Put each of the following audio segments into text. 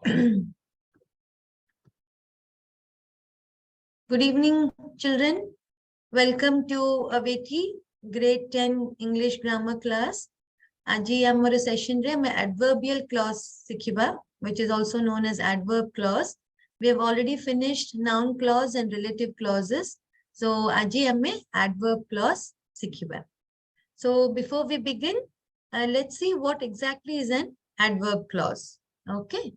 Good evening, children. Welcome to Aveti, grade 10 English grammar class. Aji amara session re me adverbial clause sikhiba, which is also known as adverb clause. We have already finished noun clause and relative clauses. So aji ame adverb clause sikhiba. So before we begin, let's see what exactly is an adverb clause. Okay.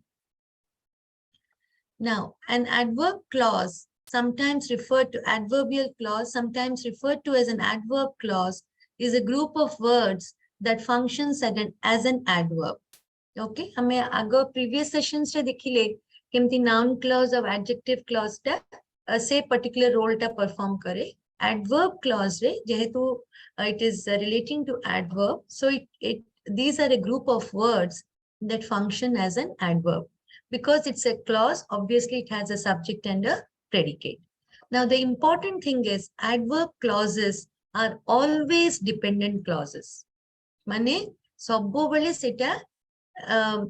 Now, an adverb clause, sometimes referred to adverbial clause, sometimes referred to as an adverb clause, is a group of words that functions as an adverb. Okay, हमें आगे previous sessions रे देखिले केमती noun clause और adjective clause टा से particular role टा perform करे. Adverb clause रे जेहेतु it is relating to adverb, so these are a group of words that function as an adverb. Because it's a clause, obviously it has a subject and a predicate. Now, the important thing is adverb clauses are always dependent clauses. Mane, sabbo bale seta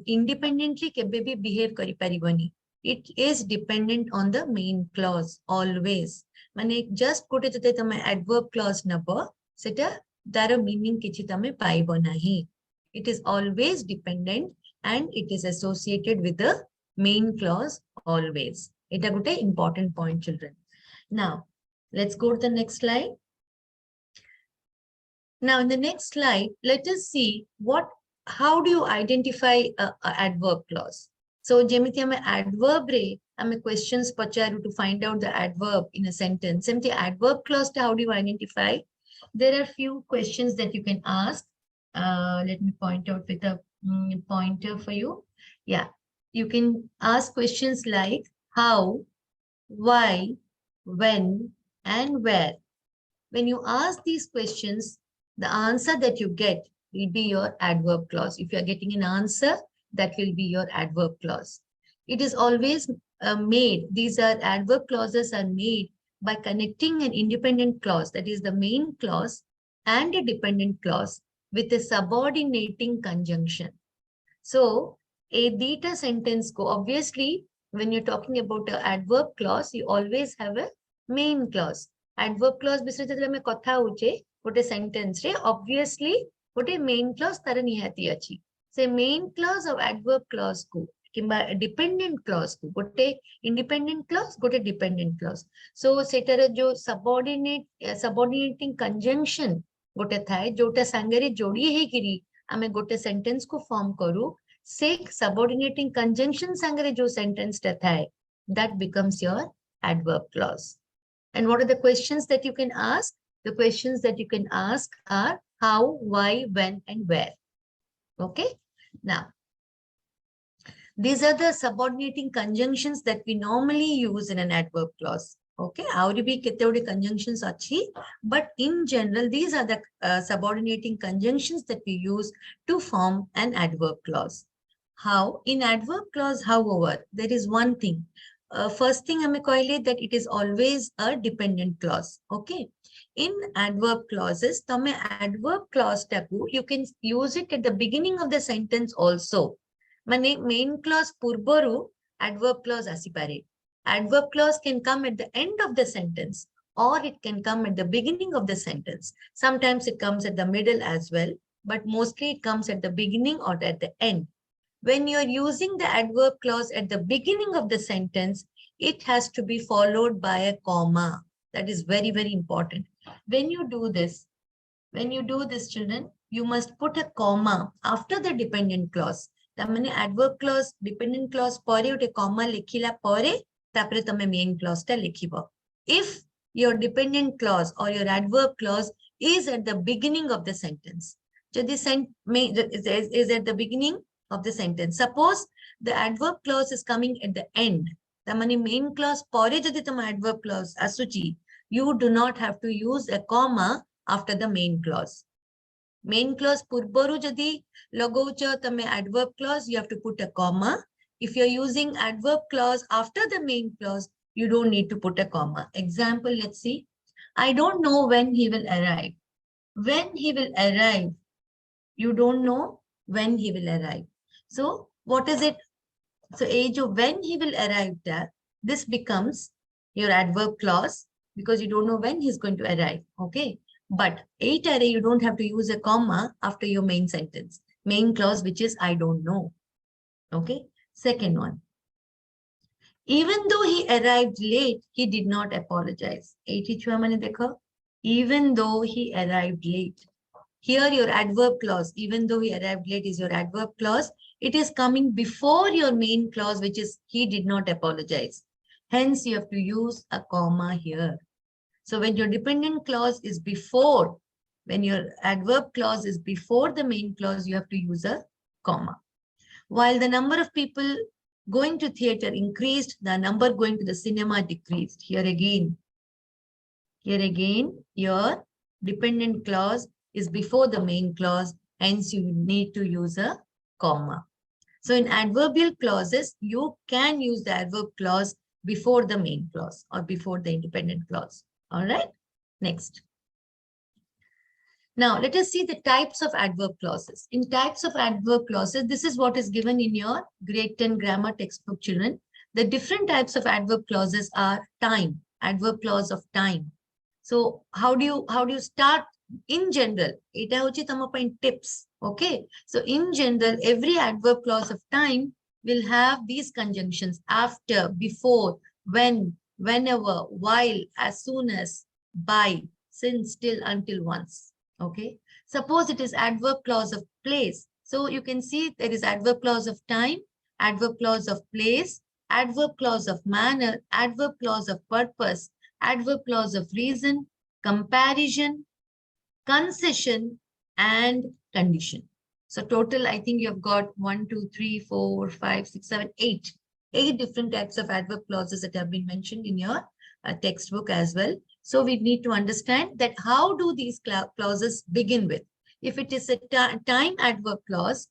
independently kebe bhi behave kari paribani. It is dependent on the main clause, always. Mane, just kote jate tame adverb clause nabo, seta daro meaning kichi tame paibo nahi. It is always dependent and it is associated with the main clause always. It's a good important point, children. Now, let's go to the next slide. Now, in the next slide, let us see how do you identify a adverb clause. So, jemiti ame adverb re, ame questions pacharu to find out the adverb in a sentence. Semti adverb clause, how do you identify? There are few questions that you can ask. Let me point out with a pointer for you. Yeah, you can ask questions like how, why, when, and where. When you ask these questions, the answer that you get will be your adverb clause. If you are getting an answer, that will be your adverb clause. It is always made, these are adverb clauses are made by connecting an independent clause, that is the main clause, and a dependent clause with a subordinating conjunction. So, a data sentence ko, obviously, when you're talking about an adverb clause, you always have a main clause. Adverb clause bisre jadle me kotha uche, gote sentence re, obviously, gote main clause tara nihati achi. Say main clause of adverb clause ko, kimba dependent clause ko, gote independent clause, gote dependent clause. So, setara jo subordinating conjunction gote thai, jota sangare jodi he kiri, ame gote sentence ko form karu, se subordinating conjunction sangare jo sentence ta thai, that becomes your adverb clause. And what are the questions that you can ask? The questions that you can ask are how, why, when, and where. Okay. Now, these are the subordinating conjunctions that we normally use in an adverb clause. Okay, auri bhi kete conjunctions achi, but in general, these are the subordinating conjunctions that we use to form an adverb clause. How? In adverb clause, however, there is one thing. First thing, I may call it that it is always a dependent clause. Okay. In adverb clauses, tame adverb clause taku, you can use it at the beginning of the sentence also. Mane main clause purboru adverb clause asipare. Adverb clause can come at the end of the sentence or it can come at the beginning of the sentence. Sometimes it comes at the middle as well, but mostly it comes at the beginning or at the end. When you're using the adverb clause at the beginning of the sentence, it has to be followed by a comma. That is very, very important. When you do this, children, you must put a comma after the dependent clause. Tamane adverb clause, dependent clause pore ute comma likhila pore, tapre tame main clause ta likhibo. If your dependent clause or your adverb clause is at the beginning of the sentence, so this is at the beginning of the sentence. Suppose the adverb clause is coming at the end. Tamane main clause pore jodi tama adverb clause asuchi, you do not have to use a comma after the main clause. Main clause purboru jadi lagoucha tame adverb clause, you have to put a comma. If you're using adverb clause after the main clause, you don't need to put a comma. Example, let's see. I don't know when he will arrive. When he will arrive, you don't know when he will arrive. So what is it? So age of when he will arrive there, this becomes your adverb clause because you don't know when he's going to arrive. Okay. But 8 array, you don't have to use a comma after your main sentence. Main clause, which is I don't know. Okay. Second one. Even though he arrived late, he did not apologize. Even though he arrived late. Here your adverb clause, even though he arrived late, is your adverb clause. It is coming before your main clause, which is he did not apologize. Hence, you have to use a comma here. So when your dependent clause is before, when your adverb clause is before the main clause, you have to use a comma. While the number of people going to theater increased, the number going to the cinema decreased. Here again, your dependent clause is before the main clause, hence you need to use a comma. So in adverbial clauses, you can use the adverb clause before the main clause or before the independent clause. All right, next. Now, let us see the types of adverb clauses. In types of adverb clauses, this is what is given in your grade 10 grammar textbook, children. The different types of adverb clauses are time, adverb clause of time. So how do you start in general? Eta hochi tama pain tips. Okay. So in general, every adverb clause of time will have these conjunctions: after, before, when, whenever, while, as soon as, by, since, till, until, once. Okay. Suppose it is adverb clause of place. So you can see there is adverb clause of time, adverb clause of place, adverb clause of manner, adverb clause of purpose, adverb clause of reason, comparison, concession, and condition. So total, I think you have got 1, 2, 3, 4, 5, 6, 7, 8. 8 different types of adverb clauses that have been mentioned in your textbook as well. So we need to understand that how do these clauses begin with? If it is a time adverb clause,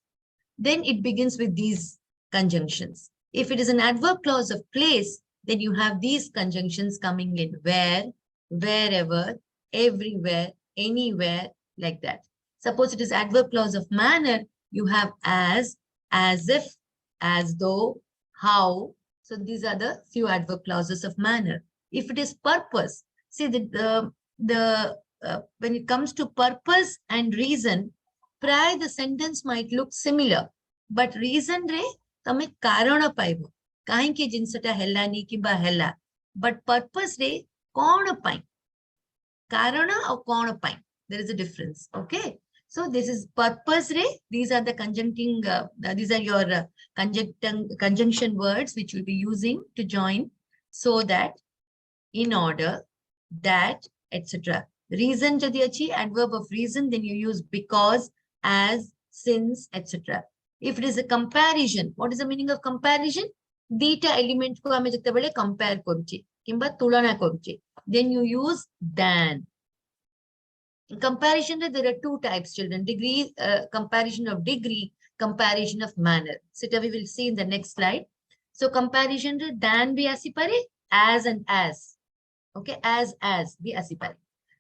then it begins with these conjunctions. If it is an adverb clause of place, then you have these conjunctions coming in: where, wherever, everywhere, anywhere, like that. Suppose it is adverb clause of manner, you have as if, as though, how. So these are the few adverb clauses of manner. If it is purpose, see when it comes to purpose and reason, prior the sentence might look similar, but reason re tame karana paibo kahinki jinsata hellani kimba hella, but purpose re kona pai karana or kona pai, there is a difference. Okay, so this is purpose re. These are the conjuncting these are your conjunction words which you'll be using to join, so that, in order, that, etc. Reason jadi achi, adverb of reason, then you use because, as, since, etc. If it is a comparison, what is the meaning of comparison? Dita element ko ame jetabele compare koruche kimba tulana koruche, then you use than. In comparison, there are two types, children: degree, comparison of degree, comparison of manner. So we will see in the next slide. So comparison than be asipare, as and as. Okay, as be asipare.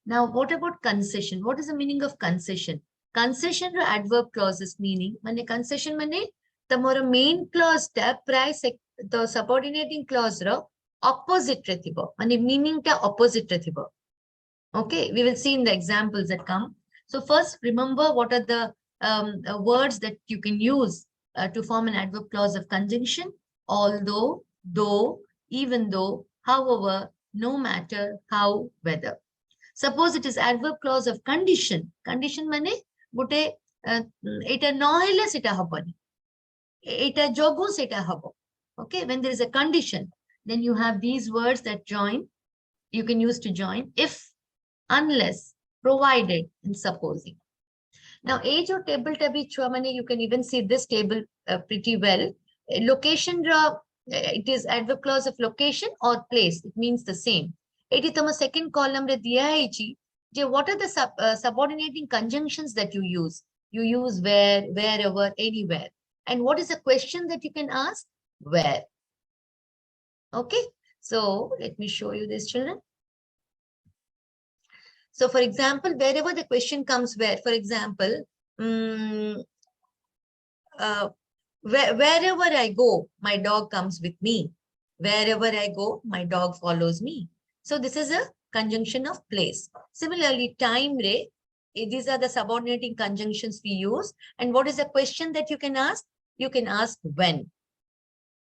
Now, what about concession? What is the meaning of concession? Concession ro adverb clauses meaning, mane concession mane tamora main clause ta price the subordinating clause ro opposite re thibo, mane meaning ta opposite re thibo. Okay, we will see in the examples that come. So first, remember what are the words that you can use to form an adverb clause of conjunction: although, though, even though, however, no matter, how, whether. Suppose it is adverb clause of condition. Condition mane gote eta nohele seta habani, eta jogu seta habo. Okay, when there is a condition, then you have these words that join. You can use to join: if, unless, provided, and supposing. Now, age or table tabi chua, you can even see this table pretty well. Location, it is adverb clause of location or place. It means the same. It is the second column. What are the subordinating conjunctions that you use? You use where, wherever, anywhere. And what is the question that you can ask? Where. Okay. So let me show you this, children. So, for example, wherever the question comes where, for example, Wherever I go, my dog comes with me. Wherever I go, my dog follows me. So this is a conjunction of place. Similarly, time re, these are the subordinating conjunctions we use. And what is the question that you can ask? You can ask when.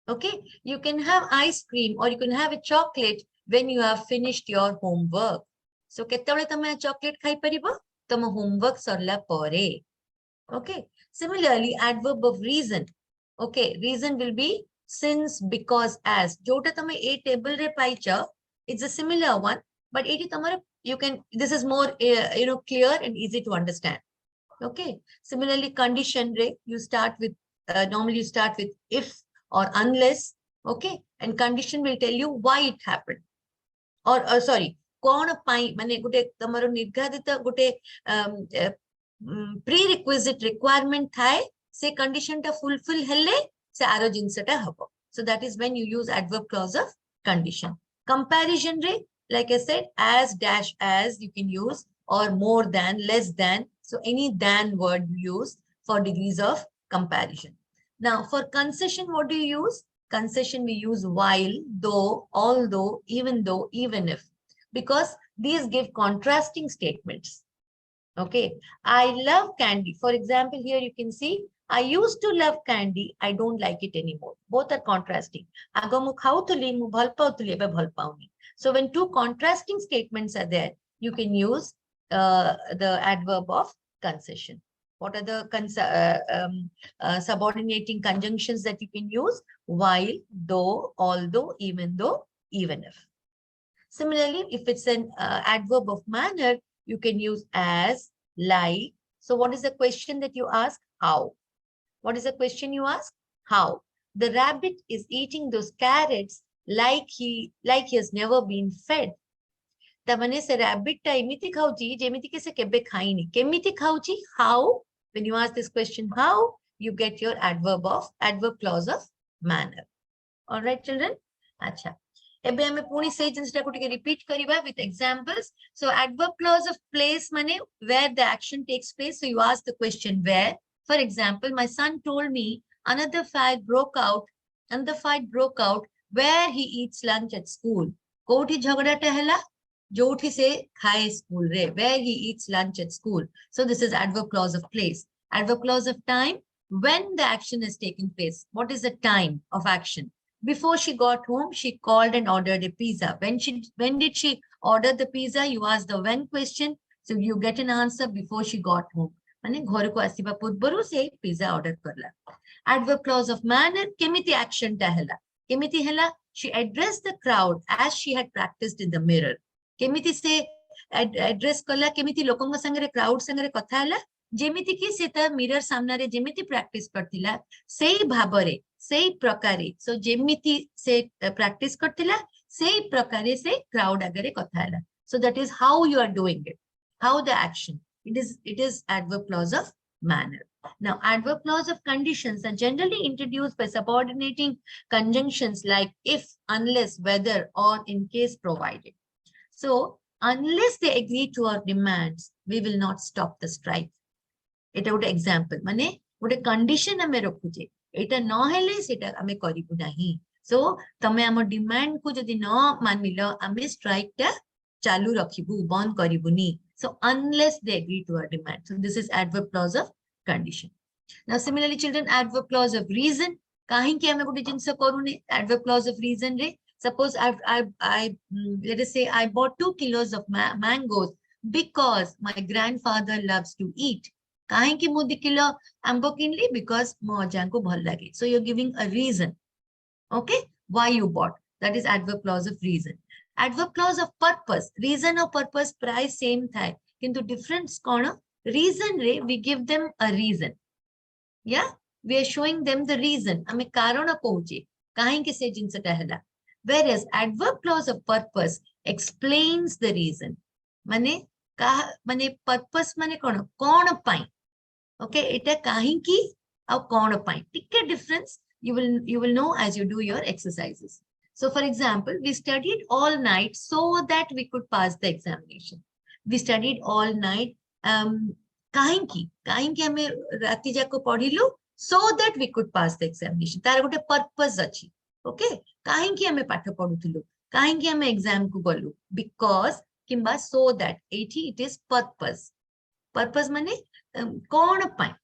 Okay, you can have ice cream or you can have a chocolate when you have finished your homework. So କେତେବେଳେ ତମେ chocolate ଖାଇପାରିବ? ତମ homework ସରିଲା ପରେ. Okay. Similarly, adverb of reason. Okay, reason will be since, because, as. Jota tame a table re paicha, it's a similar one, but you can, this is more clear and easy to understand. Okay. Similarly, condition re, you start with normally you start with if or unless. Okay, and condition will tell you why it happened. Or sorry, कौन पाई माने गुटे तमरो निर्धारित गुटे prerequisite requirement थाए से condition टा fulfill हेले से आरो जिनस टा हबो. So that is when you use adverb clause of condition. Comparison रे, like I said, as dash as you can use, or more than, less than. So any than word you use for degrees of comparison. Now for concession, what do you use? Concession we use while, though, although, even though, even if, because these give contrasting statements. Okay, I love candy. For example, here you can see, I used to love candy. I don't like it anymore. Both are contrasting. So when two contrasting statements are there, you can use the adverb of concession. What are the subordinating conjunctions that you can use? While, though, although, even though, even if. Similarly, if it's an adverb of manner, you can use as, like. So what is the question that you ask? How? What is the question you ask? How? The rabbit is eating those carrots like he has never been fed. तमने से rabbit टा एमिति खाउची जेमिति के से केबे खाइनी. केमिति खाउची? How? When you ask this question, how, you get your adverb clause of manner. All right, children? Acha. Ebe ame puni se jinsटा को टिके repeat करिबा with examples. So adverb clause of place mane where the action takes place. So you ask the question where. For example, my son told me another fight broke out where he eats lunch at school. कोठी झगड़ाटा हैला जोठी से खाए school रे, where he eats lunch at school. So this is adverb clause of place. Adverb clause of time, when the action is taking place. What is the time of action? Before she got home, she called and ordered a pizza. When did she order the pizza? You ask the when question, so you get an answer before she got home. माने घर को आसीबा पूर्वरु से pizza order करला. Adverb clause of manner, केमिति action टा हैला. केमिति हैला, she addressed the crowd as she had practiced in the mirror. केमिति से address कला, केमिति लोकंग संगरे crowd संगरे कथा हैला, जेमिति कि से त mirror सामना रे जेमिति practice करथिला सेही भाबरे सेही प्रकारे. So जेमिति से practice करथिला सेही प्रकारे से crowd आगरे कथा हैला. So that is how you are doing it. How the action. It is adverb clause of manner. Now, adverb clause of conditions are generally introduced by subordinating conjunctions like if, unless, whether, or in case provided. So, unless they agree to our demands, we will not stop the strike. It would example. Mane, would a condition ame rokhuje. Eta no hele seta ame koribu nahi. So, tame amo demand ko jodi no manilo ame strike ta chalu rakhibu, bond koribu ni. So unless they agree to our demand. So this is adverb clause of condition. Now similarly, children, adverb clause of reason. Kahin ki ame gote jinsa korune adverb clause of reason re. Suppose let us say I bought 2 kilos of mangoes because my grandfather loves to eat. Kahin ki mu 2 kilo ambo kinli because mo ajanko bhal lage. So you're giving a reason. Okay, why you bought. That is adverb clause of reason. Adverb clause of purpose. Reason or purpose price same thai. Kintu difference kona. Reason re, we give them a reason. Yeah, we are showing them the reason. Ame karana kohuche. Kahin ke se jinsa tahela. Whereas adverb clause of purpose explains the reason. Mane purpose mane kona. Kona pai. Okay, eta kahin ki au kona pai. Tikke difference you will know as you do your exercises. So, for example, we studied all night so that we could pass the examination. We studied all night. Kahinki hame rati jako padhilu so that we could pass the examination. तार गोटे purpose अछि. Okay? काहेकि हमें पाठ पढुथिलु, काहेकि हमें exam को गलु, because किंबा so that एठी it is purpose. Purpose माने कोन पाई.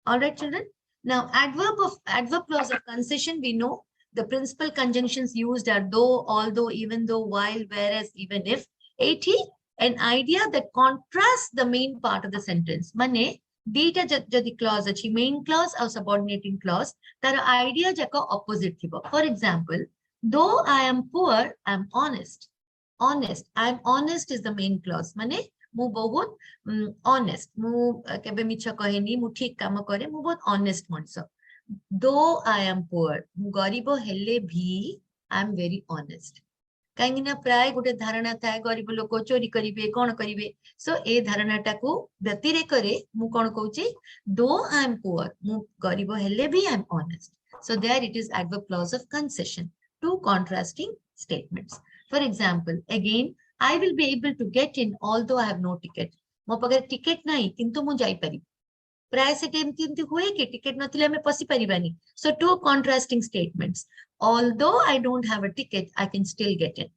All right, children. Now, adverb clause of concession, we know the principal conjunctions used are though, although, even though, while, whereas, even if. 80, an idea that contrasts the main part of the sentence. Mane, dita jadi clause achi, main clause or subordinating clause, tar idea jaka opposite thibo. For example, though I am poor, I am honest. Honest. I am honest is the main clause. Mane, mu bahut honest. Mu kebe micha kaheni, mu thik kama kare, mu bahut honest mansa. Though I am poor, mu garibo helle bhi, I am very honest. कहीं ना प्राय गोटे धारणा थाए गरीब लोक चोरी करिवे कोन करिवे सो ए धारणाटा को व्यतिरे करे मु कोन कहूची दो आई एम पुअर मु गरीब हेले भी I am honest so there it is adverb clause of concession to contrasting statements for example again I will be able to get in although I have no ticket मो पगर ticket नाही किंतु मु जाई पारि प्राय से केमती हुए कि टिकट नथिले हमें पसी परिबानी so two contrasting statements although I don't have a ticket, I can still get in.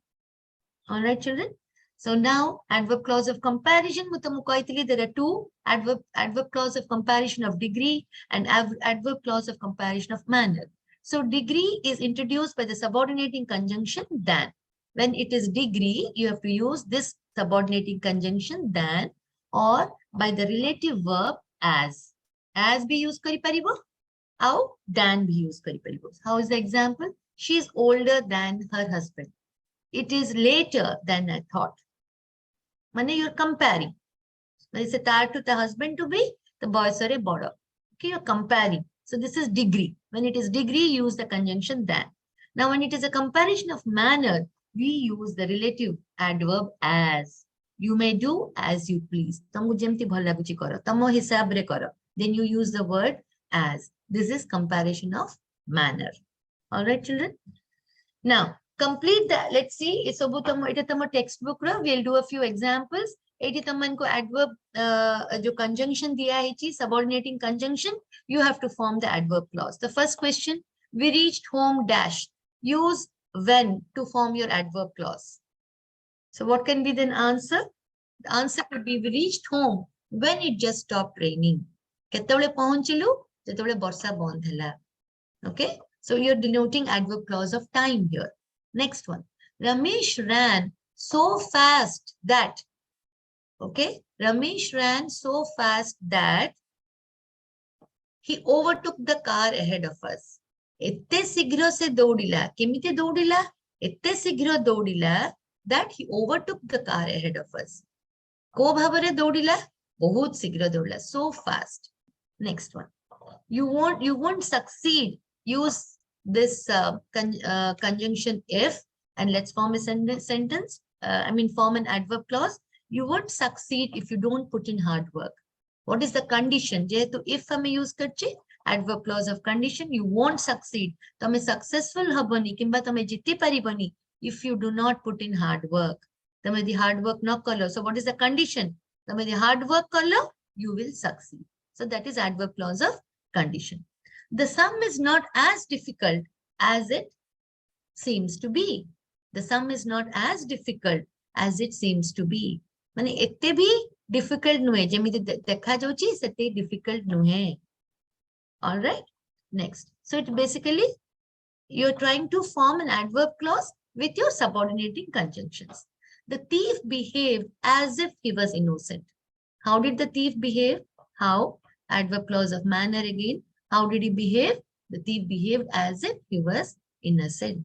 All right, children. So now, adverb clause of comparison. There are two adverb clause of comparison of degree and adverb clause of comparison of manner. So degree is introduced by the subordinating conjunction than. When it is degree, you have to use this subordinating conjunction than or by the relative verb as. As be used kari paribo. How? Than be used kari paribo. How is the example? She is older than her husband. It is later than I thought. Mane you're comparing. When it's a tar to the husband to be, the boys are a border. Okay, you're comparing. So this is degree. When it is degree, use the conjunction than. Now, when it is a comparison of manner, we use the relative adverb as. You may do as you please. Tamu jemti bhal laguchi karo. Tamo hisabre karo. Then you use the word as. This is comparison of manner. All right, children. Now, complete that. Let's see. It's about the textbook. We'll do a few examples. Adverb conjunction diya hai, subordinating conjunction. You have to form the adverb clause. The first question, we reached home dash. Use when to form your adverb clause. So what can be the answer? The answer could be we reached home when it just stopped raining. Ketavle pahunchilu, jetavle borsa bond hela. Okay. So you're denoting adverb clause of time here. Next one. Ramesh ran so fast that. Okay. Ramesh ran so fast that he overtook the car ahead of us. Ette sigro se doudila. Kemite doudila? Ette sigro doudila that he overtook the car ahead of us. Ko bhabare doudila? Bahut sigro doudila. So fast. Next one. You won't succeed. Use this conjunction if, and let's form a sentence. Form an adverb clause. You won't succeed if you don't put in hard work. What is the condition? Jehetu if hame use karche, adverb clause of condition, you won't succeed. Tame successful habani, kimba tame jiti paribani if you do not put in hard work. Tame the hard work no kalo. So what is the condition? Tame the hard work kalo, you will succeed. So that is adverb clause of condition. The sum is not as difficult as it seems to be. The sum is not as difficult as it seems to be. Mane ette bhi difficult nuhe. Jemiti dekha jauchi sete difficult nuhe. All right. Next. So it basically you're trying to form an adverb clause with your subordinating conjunctions. The thief behaved as if he was innocent. How did the thief behave? How? Adverb clause of manner again. How did he behave? The thief behaved as if he was innocent.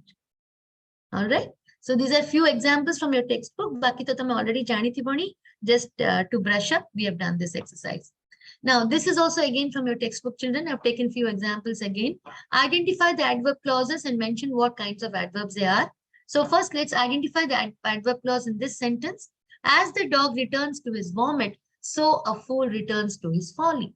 All right. So these are few examples from your textbook. Baki to tame already jani thi bani. Just to brush up, we have done this exercise. Now, this is also again from your textbook, children. I've taken few examples again. Identify the adverb clauses and mention what kinds of adverbs they are. So first, let's identify the adverb clause in this sentence. As the dog returns to his vomit, so a fool returns to his folly.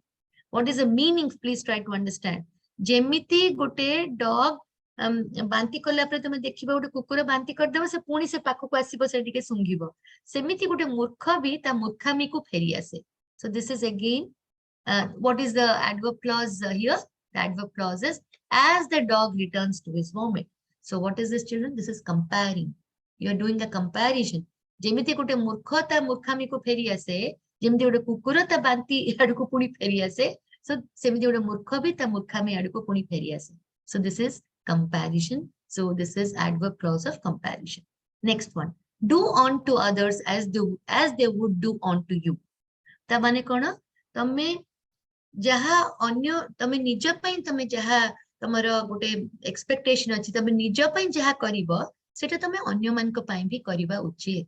What is the meaning? Please try to understand. Jemiti gote dog banti kolla pre tame dekhiba gote kukura banti kardeba se puni se pakku asibo se dike sungibo. Semiti gote murkha bi ta murkhami ku feri ase. So this is again what is the adverb clause here? The adverb clause is as the dog returns to his vomit. So what is this, children? This is comparing. You are doing a comparison. जेमिति गोटे मूर्ख ता मूर्खामी को फेरी आसे, जेमिति गोटे कुकुर ता बांती आडको पुणी फेरी आसे, so सेमिति गोटे मूर्ख भी ता मूर्खामी आडको पुणी फेरी आसे. So this is comparison. So this is adverb clause of comparison. Next one, do unto others as they would do unto you. ता माने कोन? तमे जहा अन्य तमे निज पई तमे जहा तमरो गोटे एक्सपेक्टेशन अछि, तमे निज पई जहा करिवो सेटा तमे अन्य मान को पई भी करिवा उचित.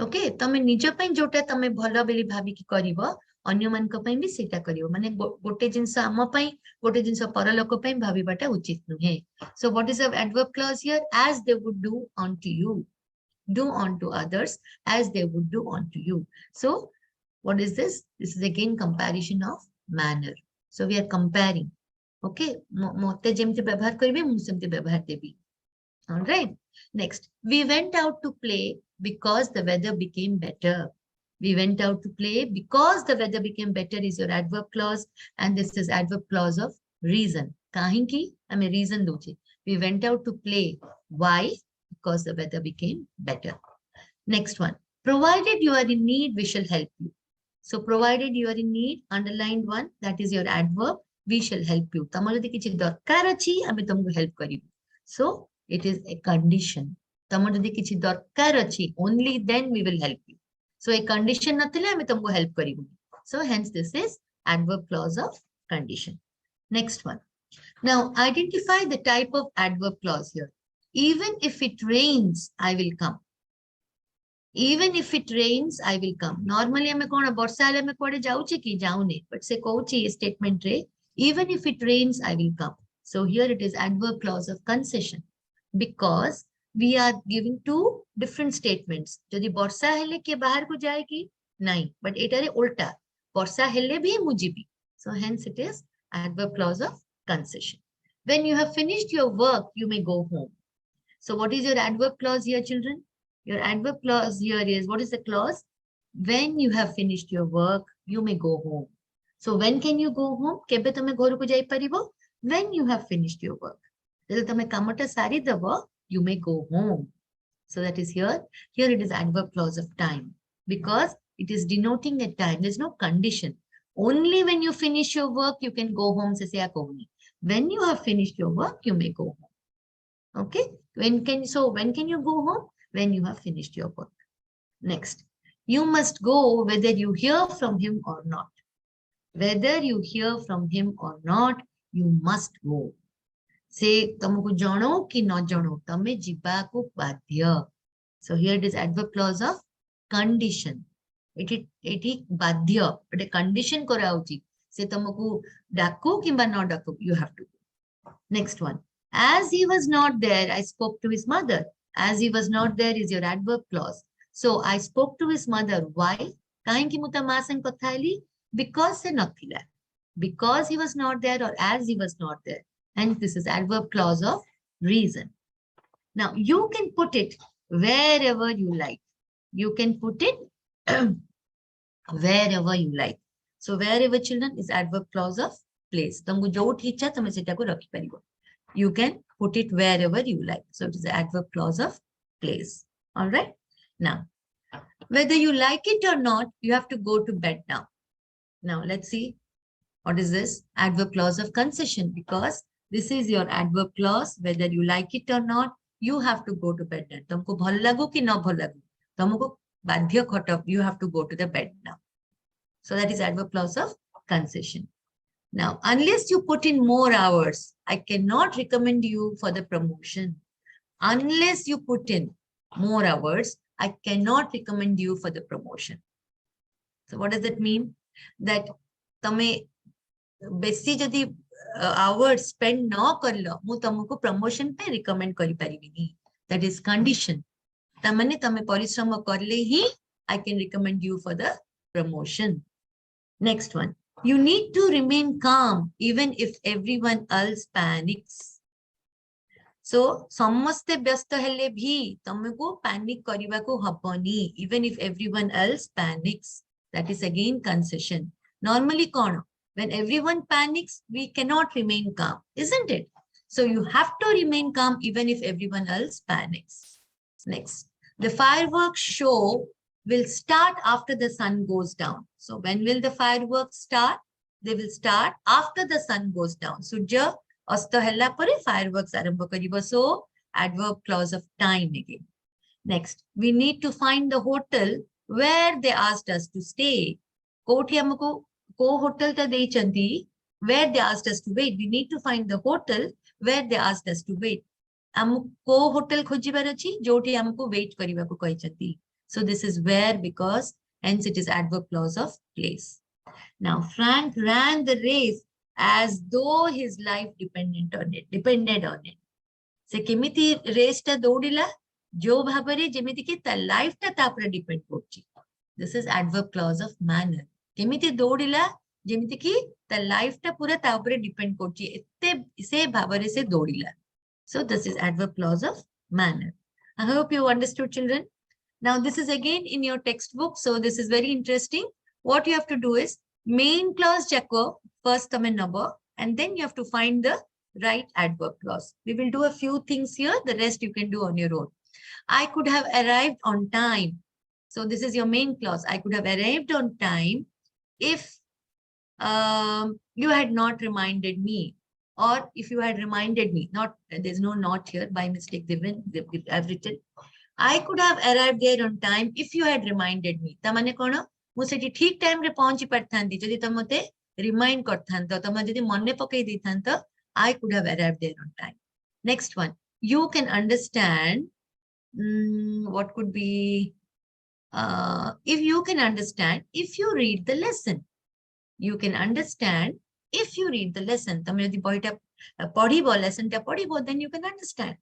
ओके, तमे निज पई जोटा तमे भलो बेली भाबी कि करिवो अन्य मान को पई भी सेटा करिवो. माने गोटे जिंस आम पई गोटे जिंस परलोक पई भाबीबाटा उचित नुहे. So what is the adverb clause here? as they would do unto you. Do unto others as they would do unto you. So what is this? This is again comparison of manner. So we are comparing. Okay, mote jemti ବ୍ୟବହାର କରିବେ ମୁଁ ସେମିତି ବ୍ୟବହାର ଦେବି. All right. Next, we went out to play because the weather became better. We went out to play because the weather became better is your adverb clause, and this is adverb clause of reason. Kahinki? Ame reason doche. We went out to play. Why? Because the weather became better. Next one, provided you are in need, we shall help you. So provided you are in need, underlined one, that is your adverb, we shall help you. Tamar jodi kichi darkar achi, ame tumku help karibu. So it is a condition. Tamar jodi kichi darkar achi, only then we will help you. So a condition nathile ame tumku help karibu. So hence this is adverb clause of condition. Next one. Now identify the type of adverb clause here. Even if it rains, I will come. Even if it rains, I will come. Normally, ame kona borsa hele ame kuade jauche ki jaune, but se kouchi statement re, even if it rains, I will come. So here it is adverb clause of concession, because we are giving two different statements. Jodi borsa hele ke bahar ko jayegi, nahi, but etare ulta. Borsa hele bhi mu jibi. So hence it is adverb clause of concession. When you have finished your work, you may go home. So what is your adverb clause here, children? Your adverb clause here is, what is the clause? When you have finished your work, you may go home. So when can you go home? Kebe tame ghoru ko jai paribo? When you have finished your work. Jede tame kamata sari dabo, you may go home. So that is here. Here it is adverb clause of time, because it is denoting a time. There's no condition. Only when you finish your work, you can go home. When you have finished your work, you may go home. Okay. When can you go home? When you have finished your work. Next, you must go whether you hear from him or not. Whether you hear from him or not, you must go. Say, tamaku jano ki no jano, tame jibaku badhya. So here it is adverb clause of condition. It is badhya, but a condition korauchi. Say, tamaku daku kimba no daku, you have to go. Next one, as he was not there, I spoke to his mother. As he was not there is your adverb clause. So I spoke to his mother. Why? Kahinki muta masan kothali? Because se nathila. Because he was not there, or as he was not there. Hence this is adverb clause of reason. Now you can put it wherever you like. You can put it wherever you like. So wherever, children, is adverb clause of place. Tamku jothi ichha tame setaku rakhi paribo. You can put it wherever you like. So it is the adverb clause of place. All right. Now, whether you like it or not, you have to go to bed now. Now, let's see. What is this? Adverb clause of concession, because this is your adverb clause. Whether you like it or not, you have to go to bed now. Tumko bhal lagu ki na bhal lagu. Tumko badhya khota, you have to go to the bed now. So that is adverb clause of concession. Now, unless you put in more hours, I cannot recommend you for the promotion. Unless you put in more hours, I cannot recommend you for the promotion. So what does that mean? That tame besi jodi hours spend no karlo, mu tamuko promotion pe recommend kari paribini. That is condition. Tamane tame parishrama karle hi, I can recommend you for the promotion. Next one. You need to remain calm even if everyone else panics. So, samaste byasta hele bhi tamko panic karibako habani even if everyone else panics. That is again concession. Normally, kono? When everyone panics, we cannot remain calm, isn't it? So you have to remain calm even if everyone else panics. Next, the fireworks show will start after the sun goes down. So when will the fireworks start? They will start after the sun goes down. Surya asta hella pare fireworks arambha karibo. So adverb clause of time again. Next, we need to find the hotel where they asked us to stay. Koti amako ko hotel ta deichanti, where they asked us to wait. We need to find the hotel where they asked us to wait. Amku ko hotel khojibar achi, joti amku wait karibako kaichanti. So this is where, because hence it is adverb clause of place. Now Frank ran the race as though his life depended on it. Se kemiti race ta doudila jo bhabare jemiti ki ta life ta tapra depend korchi. This is adverb clause of manner. Kemiti doudila jemiti ki ta life ta pura tapre depend korchi. Ette se bhabare se doudila. So this is adverb clause of manner. I hope you understood, children. Now this is again in your textbook. So this is very interesting. What you have to do is main clause checko first come number, and then you have to find the right adverb clause. We will do a few things here. The rest you can do on your own. I could have arrived on time. So this is your main clause. I could have arrived on time if you had not reminded me, or if you had reminded me. Not, there's no not here, by mistake I've written. I could have arrived there on time if you had reminded me. Tamane kono mu seti thik time re pahunchi parthanti jodi tamote remind karthanto, tama jodi monne pakai dithanto, I could have arrived there on time. Next one, you can understand. What could be if you can understand if you read the lesson. You can understand if you read the lesson. Tame jodi boyta padibo lesson ta padibo, then you can understand.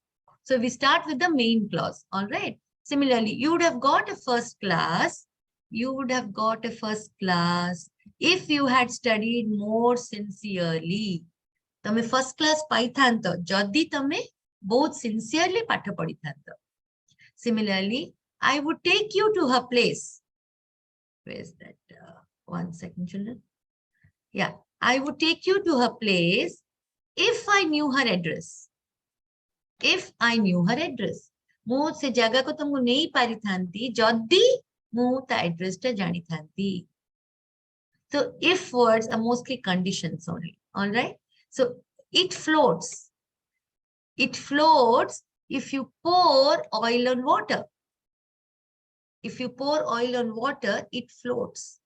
So we start with the main clause. All right. Similarly, you would have got a first class. You would have got a first class if you had studied more sincerely. Tame first class paithanto jodi tame both sincerely patha padithanto. Similarly, I would take you to her place. Where is that? 1 second, children. Yeah, I would take you to her place if I knew her address. If I knew her address. Mu se jaga ko tumu nei parithanti jodi mu ta address ta janithanti. So if words are mostly conditions only. All right. So it floats. It floats if you pour oil on water. If you pour oil on water, it floats.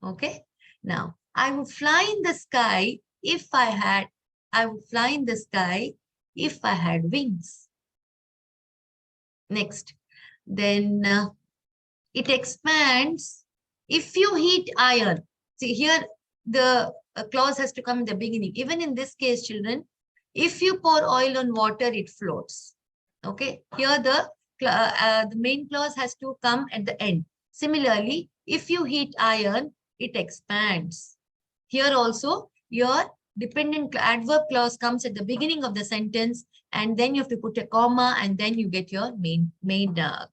Okay. Now, I would fly in the sky if I would fly in the sky if I had wings. Next, then it expands if you heat iron. See here, the clause has to come in the beginning. Even in this case, children, if you pour oil on water, it floats. Okay, here the main clause has to come at the end. Similarly, if you heat iron, it expands. Here also, your dependent adverb clause comes at the beginning of the sentence, and then you have to put a comma, and then you get your main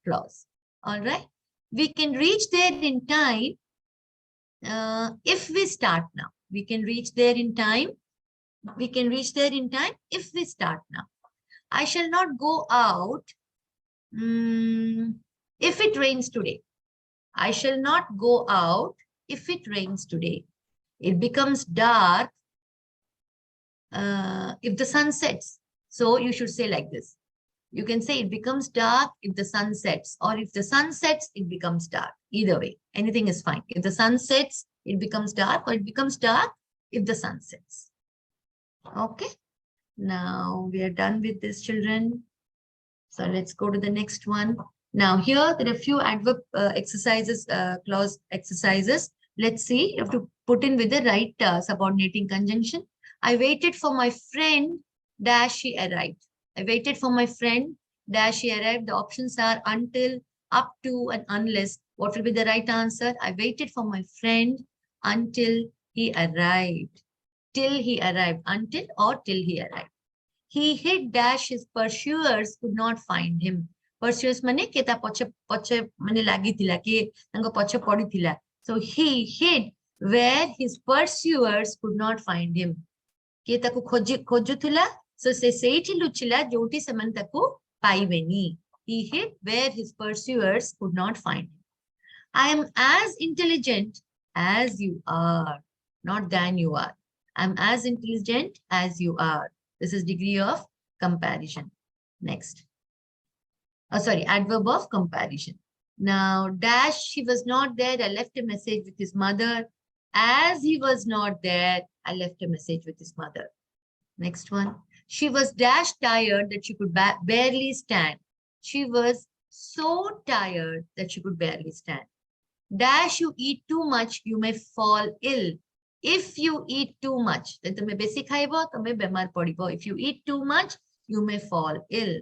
clause. All right. We can reach there in time if we start now. We can reach there in time. We can reach there in time if we start now. I shall not go out if it rains today. I shall not go out if it rains today. It becomes dark if the sun sets. So you should say like this. You can say it becomes dark if the sun sets, or if the sun sets, it becomes dark. Either way, anything is fine. If the sun sets, it becomes dark, or it becomes dark if the sun sets. Okay. Now we are done with this, children. So let's go to the next one. Now here there are a few adverb exercises, clause exercises. Let's see. You have to put in with the right subordinating conjunction. I waited for my friend dash she arrived. I waited for my friend dash she arrived. The options are until, up to, and unless. What will be the right answer? I waited for my friend until he arrived. Till he arrived. Until or till he arrived. He hid dash his pursuers could not find him. Pursuers mane ke ta poche mane lagi thila ke tango poche padi thila. So he hid where his pursuers could not find him. Kiye taku khojutila, so se seithi luchila joti semane taku paibeni. He hid where his pursuers could not find him. I am as intelligent as you are, not than you are. I am as intelligent as you are. This is degree of comparison. Next. Oh, sorry, adverb of comparison. Now, dash, she was not there. I left a message with his mother. As he was not there, I left a message with his mother. Next one. She was dash tired that she could barely stand. She was so tired that she could barely stand. Dash, you eat too much, you may fall ill. If you eat too much, then tame besi khaibo, tame bemar padibo. If you eat too much, you may fall ill.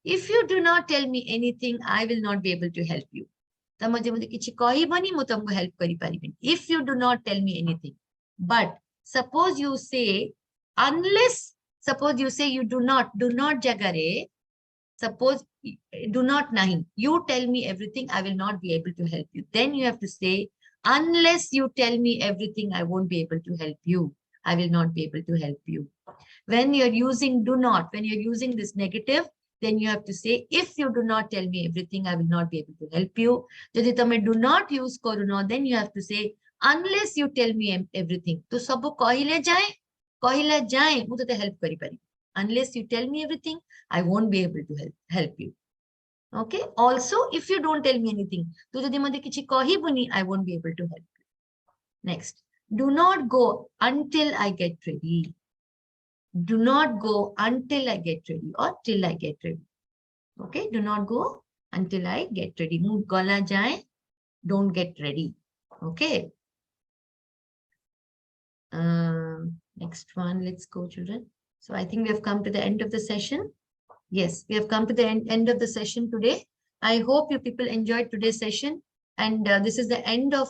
If you do not tell me anything, I will not be able to help you. If you do not tell me anything. But suppose you say, unless, suppose you say you do not jagare, suppose do not nahi, you tell me everything, I will not be able to help you. Then you have to say, unless you tell me everything, I won't be able to help you. I will not be able to help you. When you're using do not, when you're using this negative, then you have to say, if you do not tell me everything, I will not be able to help you. Jodi tame do not use koruno, then you have to say, unless you tell me everything. To sabu kahile jaye, mu tote help kari pari. Unless you tell me everything, I won't be able to help you. Okay. Also, if you don't tell me anything, to jodi mate kichi kahibuni, I won't be able to help you. Next. Do not go until I get ready. Do not go until I get ready or till I get ready. Okay, do not go until I get ready. Mood gala jaye, don't get ready. Okay. Next one, let's go, children. So I think we have come to the end of the session. Yes, we have come to the end of the session today. I hope you people enjoyed today's session. And this is the end of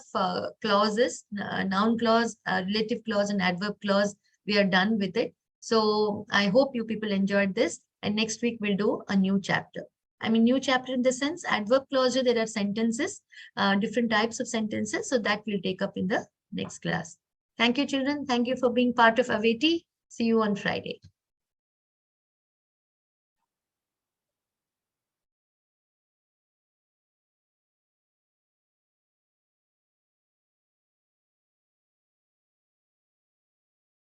clauses, noun clause, relative clause, and adverb clause. We are done with it. So I hope you people enjoyed this. And next week we'll do a new chapter. I mean, new chapter in the sense, adverb clause, there are sentences, different types of sentences. So that we'll take up in the next class. Thank you, children. Thank you for being part of Aveti. See you on Friday.